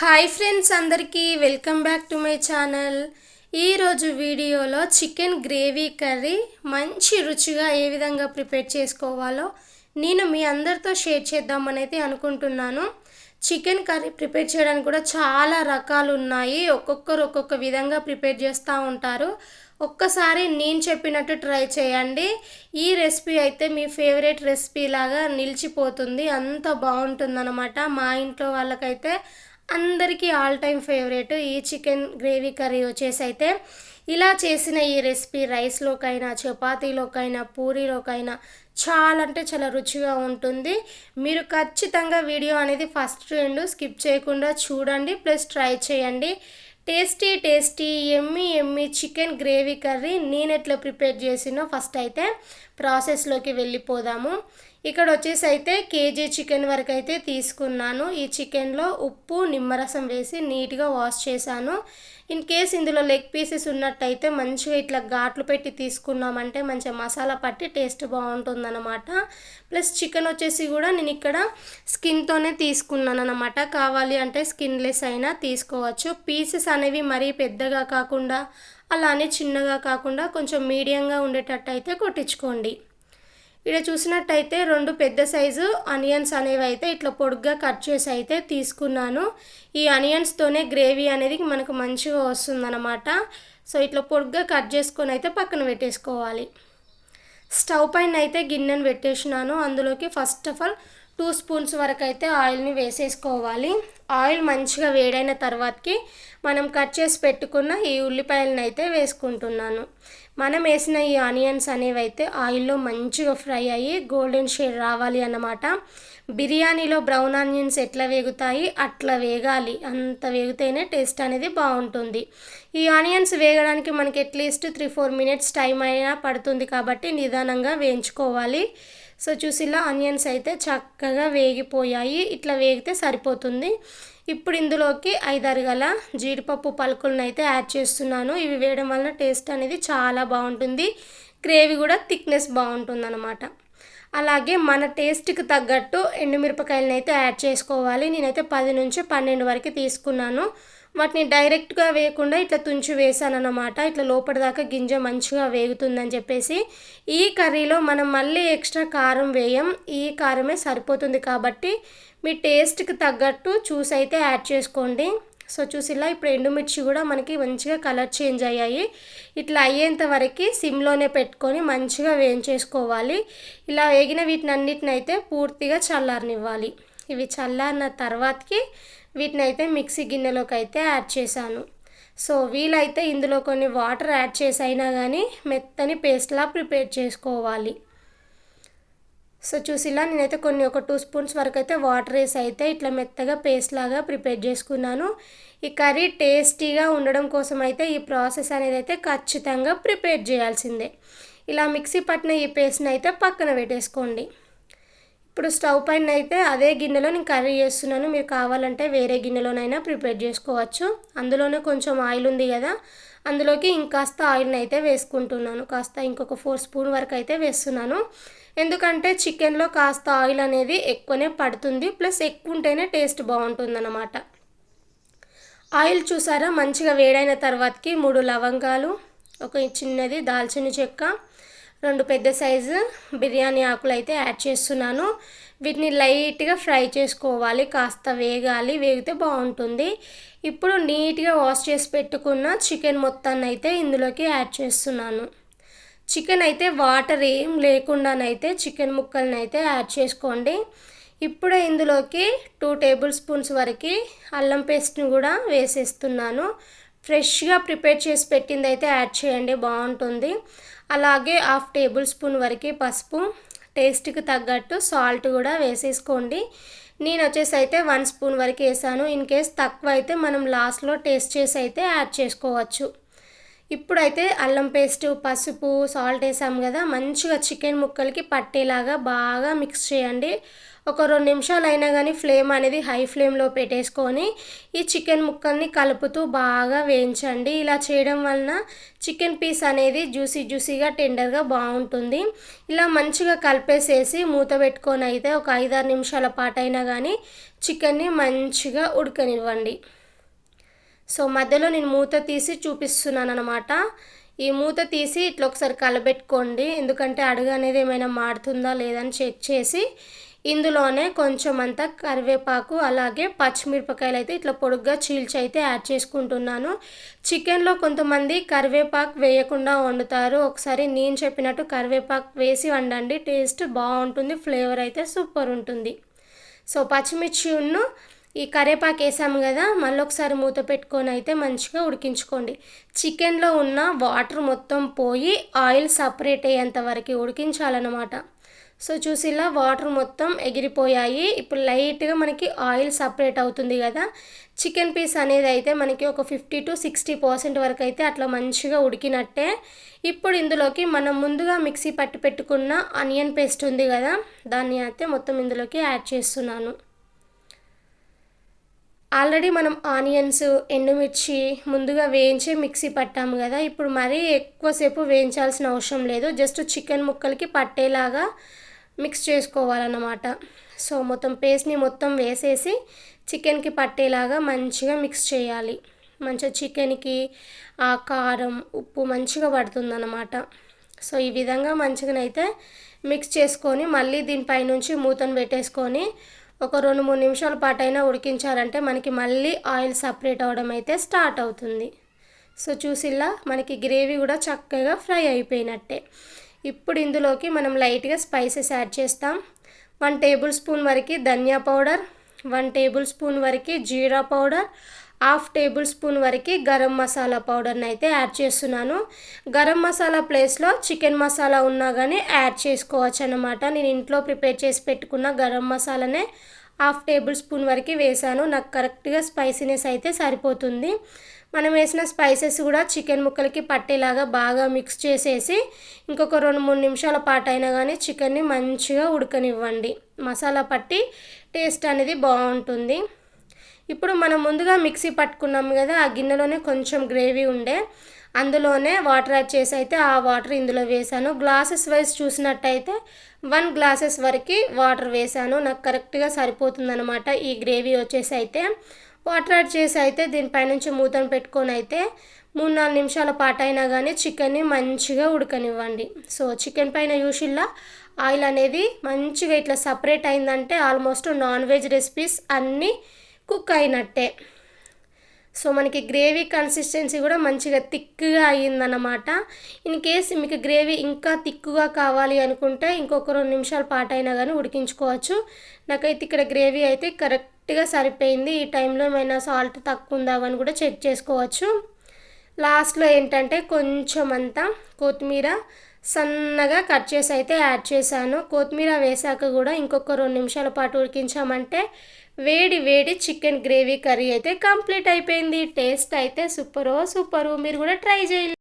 Hi friends, అందరికీ welcome back to my channel. ఈరోజు వీడియోలో చికెన్ గ్రేవీ కర్రీ మంచి రుచిగా ఏ విధంగా ప్రిపేర్ చేసుకోవాలో నేను మీ అందరితో షేర్ చేద్దామని అయితే అనుకుంటున్నాను. చికెన్ కర్రీ ప్రిపేర్ చేయడానికి కూడా చాలా రకాలు ఉన్నాయి. ఒక్కొక్కరు ఒక్కొక్క విధంగా ప్రిపేర్ చేస్తూ ఉంటారు. ఒక్కసారి నేను చెప్పినట్టు ట్రై చేయండి. ఈ రెసిపీ అయితే మీ ఫేవరెట్ రెసిపీ లాగా నిలిచిపోతుంది. అంత బాగుంటుందన్నమాట. మా ఇంట్లో వాళ్ళకైతే అందరికీ ఆల్ టైమ్ ఫేవరెట్ ఈ చికెన్ గ్రేవీ కర్రీ వచ్చేసి అయితే ఇలా చేసిన ఈ రెసిపీ రైస్లోకైనా, చపాతీలోకైనా, పూరీలోకైనా చాలా అంటే చాలా రుచిగా ఉంటుంది. మీరు ఖచ్చితంగా వీడియో అనేది ఫస్ట్ ఎండ్ స్కిప్ చేయకుండా చూడండి, ప్లస్ ట్రై చేయండి. Tasty tasty Emmy Emmy chicken gravy curry నేను ఎట్లా ప్రిపేర్ చేసినో ఫస్ట్ అయితే ప్రాసెస్లోకి వెళ్ళిపోదాము. ఇక్కడ వచ్చేసి అయితే కేజీ చికెన్ వరకు అయితే తీసుకున్నాను. ఈ చికెన్లో ఉప్పు, నిమ్మరసం వేసి నీట్గా వాష్ చేశాను. ఇన్ కేస్ ఇందులో లెగ్ పీసెస్ ఉన్నట్టయితే మంచిగా ఇట్లా ఘాట్లు పెట్టి తీసుకున్నామంటే మంచిగా మసాలా పట్టి టేస్ట్ బాగుంటుందన్నమాట. ప్లస్ చికెన్ వచ్చేసి కూడా నేను ఇక్కడ స్కిన్తోనే తీసుకున్నాను అనమాట. కావాలి అంటే స్కిన్లెస్ అయినా తీసుకోవచ్చు. పీసెస్ అనేవి మరీ పెద్దగా కాకుండా అలానే చిన్నగా కాకుండా కొంచెం మీడియంగా ఉండేటట్టు అయితే కొట్టించుకోండి. ఇక్కడ చూసినట్టయితే 2 పెద్ద సైజు ఆనియన్స్ అనేవి అయితే ఇట్లా పొడుగ్గా కట్ చేసి అయితే తీసుకున్నాను. ఈ ఆనియన్స్తోనే గ్రేవీ అనేది మనకు మంచిగా వస్తుందన్నమాట. సో ఇట్లా పొడుగ్గా కట్ చేసుకొని అయితే పక్కన పెట్టేసుకోవాలి. స్టవ్ పైన అయితే గిన్నెను పెట్టేసినాను. అందులోకి ఫస్ట్ ఆఫ్ ఆల్ 2 స్పూన్స్ వరకు అయితే ఆయిల్ని వేసేసుకోవాలి. ఆయిల్ మంచిగా వేడైన తర్వాతకి మనం కట్ చేసి పెట్టుకున్న ఈ ఉల్లిపాయలను అయితే వేసుకుంటున్నాను. మనం వేసిన ఈ ఆనియన్స్ అనేవి అయితే ఆయిల్లో మంచిగా ఫ్రై అయ్యి గోల్డెన్ షేడ్ రావాలి అన్నమాట. బిర్యానీలో బ్రౌన్ ఆనియన్స్ ఎట్లా వేగుతాయి అట్లా వేగాలి. అంత వేగితేనే టేస్ట్ అనేది బాగుంటుంది. ఈ ఆనియన్స్ వేగడానికి మనకి అట్లీస్ట్ 3-4 మినిట్స్ టైం అయినా పడుతుంది కాబట్టి నిదానంగా వేయించుకోవాలి. సో చూసిలా ఆనియన్స్ అయితే చక్కగా వేగిపోయాయి. ఇట్లా వేగితే సరిపోతుంది. ఇప్పుడు ఇందులోకి 5-6 గల జీడిపప్పు పలుకులను అయితే యాడ్ చేస్తున్నాను. ఇవి వేయడం వలన టేస్ట్ అనేది చాలా బాగుంటుంది. గ్రేవీ కూడా థిక్నెస్ బాగుంటుంది అన్నమాట. అలాగే మన టేస్ట్కి తగ్గట్టు ఎండుమిరపకాయలను అయితే యాడ్ చేసుకోవాలి. నేనైతే 10 నుంచి 12 వరకు తీసుకున్నాను. వాటిని డైరెక్ట్గా వేయకుండా ఇట్లా తుంచి వేసాను అన్నమాట. ఇట్లా లోపలిదాకా గింజ మంచిగా వేగుతుందని చెప్పేసి. ఈ కర్రీలో మనం మళ్ళీ ఎక్స్ట్రా కారం వేయం, ఈ కారమే సరిపోతుంది కాబట్టి మీ టేస్ట్కి తగ్గట్టు చూసి అయితే యాడ్ చేసుకోండి. సో చూసిలా ఇప్పుడు ఎండుమిర్చి కూడా మనకి మంచిగా కలర్ చేంజ్ అయ్యాయి. ఇట్లా అయ్యేంత వరకు సిమ్లోనే పెట్టుకొని మంచిగా వేయించేసుకోవాలి. ఇలా వేగిన వీటిని అన్నిటిని అయితే పూర్తిగా చల్లారనివ్వాలి. ఇవి చల్లారిన తర్వాతకి వీటిని అయితే మిక్సీ గిన్నెలోకి అయితే యాడ్ చేశాను. సో వీలైతే ఇందులో కొన్ని వాటర్ యాడ్ చేసి అయినా కానీ మెత్తని పేస్ట్లా ప్రిపేర్ చేసుకోవాలి. సో చూసిలా నేనైతే ఒక 2 స్పూన్స్ వరకు అయితే వాటర్ వేసి అయితే ఇట్లా మెత్తగా పేస్ట్ లాగా ప్రిపేర్ చేసుకున్నాను. ఈ కర్రీ టేస్టీగా ఉండడం కోసం అయితే ఈ ప్రాసెస్ అనేది అయితే ఖచ్చితంగా ప్రిపేర్ చేయాల్సిందే. ఇలా మిక్సీ పట్టిన ఈ పేస్ట్ని అయితే పక్కన పెట్టేసుకోండి. ఇప్పుడు స్టవ్ పైన అయితే అదే గిన్నెలో నేను కర్రీ చేస్తున్నాను. మీరు కావాలంటే వేరే గిన్నెలోనైనా ప్రిపేర్ చేసుకోవచ్చు. అందులోనే కొంచెం ఆయిల్ ఉంది కదా, అందులోకి ఇంకాస్త ఆయిల్ని అయితే వేసుకుంటున్నాను. కాస్త ఇంకొక 4 స్పూన్ వరకు అయితే వేస్తున్నాను. ఎందుకంటే చికెన్లో కాస్త ఆయిల్ అనేది ఎక్కువనే పడుతుంది. ప్లస్ ఎక్కువ ఉంటేనే టేస్ట్ బాగుంటుందన్నమాట. ఆయిల్ చూసారా మంచిగా వేడైన తర్వాతకి 3 లవంగాలు, ఒక చిన్నది దాల్చిన చెక్క, 2 పెద్ద సైజు బిర్యానీ ఆకులు అయితే యాడ్ చేస్తున్నాను. వీటిని లైట్గా ఫ్రై చేసుకోవాలి. కాస్త వేగాలి, వేగితే బాగుంటుంది. ఇప్పుడు నీట్గా వాష్ చేసి పెట్టుకున్న చికెన్ మొత్తాన్ని అయితే ఇందులోకి యాడ్ చేస్తున్నాను. చికెన్ అయితే వాటర్ ఏం లేకుండానైతే చికెన్ ముక్కలను అయితే యాడ్ చేసుకోండి. ఇప్పుడు ఇందులోకి 2 టేబుల్ స్పూన్స్ వరకు అల్లం పేస్ట్ని కూడా వేసేస్తున్నాను. ఫ్రెష్గా ప్రిపేర్ చేసి పెట్టింది అయితే యాడ్ చేయండి, బాగుంటుంది. అలాగే 1/2 టేబుల్ స్పూన్ వరకు పసుపు, టేస్ట్కి తగ్గట్టు సాల్ట్ కూడా వేసేసుకోండి. నేను వచ్చేసి అయితే 1 స్పూన్ వరకు వేసాను. ఇన్ కేస్ తక్కువ అయితే మనం లాస్ట్లో టేస్ట్ చేసి అయితే యాడ్ చేసుకోవచ్చు. ఇప్పుడైతే అల్లం పేస్ట్, పసుపు, సాల్ట్ వేసాము కదా, మంచిగా చికెన్ ముక్కలకి పట్టేలాగా బాగా మిక్స్ చేయండి. ఒక 2 నిమిషాలు అయినా కానీ ఫ్లేమ్ అనేది హై ఫ్లేమ్లో పెట్టేసుకొని ఈ చికెన్ ముక్కల్ని కలుపుతూ బాగా వేయించండి. ఇలా చేయడం వలన చికెన్ పీస్ అనేది జ్యూసీగా టెండర్గా బాగుంటుంది. ఇలా మంచిగా కలిపేసేసి మూత పెట్టుకొని అయితే ఒక 5-6 నిమిషాల పాటు అయినా కానీ చికెన్ని మంచిగా ఉడకనివ్వండి. సో మధ్యలో నేను మూత తీసి చూపిస్తున్నాను అనమాట. ఈ మూత తీసి ఇట్లా ఒకసారి కలబెట్టుకోండి, ఎందుకంటే అడుగు అనేది ఏమైనా మాడుతుందా లేదని చెక్ చేసి ఇందులోనే కొంచెం అంతా కరివేపాకు అలాగే పచ్చిమిరపకాయలు అయితే ఇట్లా పొడుగ్గా చీల్చి అయితే యాడ్ చేసుకుంటున్నాను. చికెన్లో కొంతమంది కరివేపాకు వేయకుండా వండుతారు. ఒకసారి నేను చెప్పినట్టు కరివేపాకు వేసి వండండి, టేస్ట్ బాగుంటుంది, ఫ్లేవర్ అయితే సూపర్ ఉంటుంది. సో పచ్చిమిర్చి ఈ కరివేపాకు వేసాము కదా, మళ్ళీ ఒకసారి మూత పెట్టుకొని అయితే మంచిగా ఉడికించుకోండి. చికెన్లో ఉన్న వాటర్ మొత్తం పోయి ఆయిల్ సపరేట్ అయ్యేంత వరకు ఉడికించాలన్నమాట. సో చూసి ఇలా వాటర్ మొత్తం ఎగిరిపోయాయి. ఇప్పుడు లైట్గా మనకి ఆయిల్ సపరేట్ అవుతుంది కదా, చికెన్ పీస్ అనేది అయితే మనకి ఒక 50-60% వరకు అయితే అట్లా మంచిగా ఉడికినట్టే. ఇప్పుడు ఇందులోకి మనం ముందుగా మిక్సీ పట్టి పెట్టుకున్న ఆనియన్ పేస్ట్ ఉంది కదా, దాన్ని అయితే మొత్తం ఇందులోకి యాడ్ చేస్తున్నాను. ఆల్రెడీ మనం ఆనియన్స్, ఎండుమిర్చి ముందుగా వేయించి మిక్సీ పట్టాము కదా, ఇప్పుడు మరీ ఎక్కువసేపు వేయించాల్సిన అవసరం లేదు, జస్ట్ చికెన్ ముక్కలకి పట్టేలాగా మిక్స్ చేసుకోవాలన్నమాట. సో మొత్తం పేస్ట్ని మొత్తం వేసేసి చికెన్కి పట్టేలాగా మంచిగా మిక్స్ చేయాలి. మంచిగా చికెన్కి ఆ కారం, ఉప్పు మంచిగా పడుతుందన్నమాట. సో ఈ విధంగా మంచిగానైతే మిక్స్ చేసుకొని మళ్ళీ దీనిపైనుంచి మూతను పెట్టేసుకొని ఒక 2-3 నిమిషాల పాటు అయినా ఉడికించాలంటే మనకి మళ్ళీ ఆయిల్ సపరేట్ అవ్వడం అయితే స్టార్ట్ అవుతుంది. సో చూసిలా మనకి గ్రేవీ కూడా చక్కగా ఫ్రై అయిపోయినట్టే. ఇప్పుడు ఇందులోకి మనం లైట్గా స్పైసెస్ యాడ్ చేస్తాం. 1 టేబుల్ స్పూన్ వరకు ధనియా పౌడర్, 1 టేబుల్ స్పూన్ వరకు జీరా పౌడర్, 1/2 టేబుల్ స్పూన్ వరకు గరం మసాలా పౌడర్ని అయితే యాడ్ చేస్తున్నాను. గరం మసాలా ప్లేస్లో చికెన్ మసాలా ఉన్నా కానీ యాడ్ చేసుకోవచ్చు అన్నమాట. నేను ఇంట్లో ప్రిపేర్ చేసి పెట్టుకున్న గరం మసాలానే 1/2 టేబుల్ స్పూన్ వరకు వేసాను. నాకు కరెక్ట్గా స్పైసీనెస్ అయితే సరిపోతుంది. మనం వేసిన స్పైసెస్ కూడా చికెన్ ముక్కలకి పట్టేలాగా బాగా మిక్స్ చేసేసి ఇంకొక 2-3 నిమిషాల పాటు అయినా కానీ చికెన్ని మంచిగా ఉడకనివ్వండి. మసాలా పట్టి టేస్ట్ అనేది బాగుంటుంది. ఇప్పుడు మనం ముందుగా మిక్సీ పట్టుకున్నాము కదా, ఆ గిన్నెలోనే కొంచెం గ్రేవీ ఉండే, అందులోనే వాటర్ యాడ్ చేసి అయితే ఆ వాటర్ ఇందులో వేసాను. గ్లాసెస్ వైజ్ చూసినట్టయితే 1 గ్లాసెస్ వరకు వాటర్ వేసాను. నాకు కరెక్ట్గా సరిపోతుందన్నమాట ఈ గ్రేవీ వచ్చేసి. అయితే వాటర్ యాడ్ చేసి అయితే దీనిపైనుంచి మూతను పెట్టుకొని అయితే 3-4 నిమిషాల పాటు అయినా కానీ చికెన్ని మంచిగా ఉడకనివ్వండి. సో చికెన్ పైన యూషువల్గా ఆయిల్ అనేది మంచిగా ఇట్లా సపరేట్ అయిందంటే ఆల్మోస్ట్ నాన్ వెజ్ రెసిపీస్ అన్నీ కుక్ అయినట్టే. సో మనకి గ్రేవీ కన్సిస్టెన్సీ కూడా మంచిగా థిక్గా అయ్యిందన్నమాట. ఇన్ కేస్ మీకు గ్రేవీ ఇంకా థిక్గా కావాలి అనుకుంటే ఇంకొక 2 నిమిషాల పాటు అయినా కానీ ఉడికించుకోవచ్చు. నాకైతే ఇక్కడ గ్రేవీ అయితే కరెక్ట్గా సరిపోయింది. ఈ టైంలో ఏమైనా సాల్ట్ తక్కువ ఉందా అని కూడా చెక్ చేసుకోవచ్చు. లాస్ట్లో ఏంటంటే కొంచెం అంతా కొత్తిమీర సన్నగా కట్ చేసి అయితే యాడ్ చేశాను. కొత్తిమీర వేసాక కూడా ఇంకొక 2 నిమిషాల పాటు ఉడికించామంటే వేడి వేడి చికెన్ గ్రేవీ కర్రీ అయితే కంప్లీట్ అయిపోయింది. టేస్ట్ అయితే సూపరు. మీరు కూడా ట్రై చేయండి.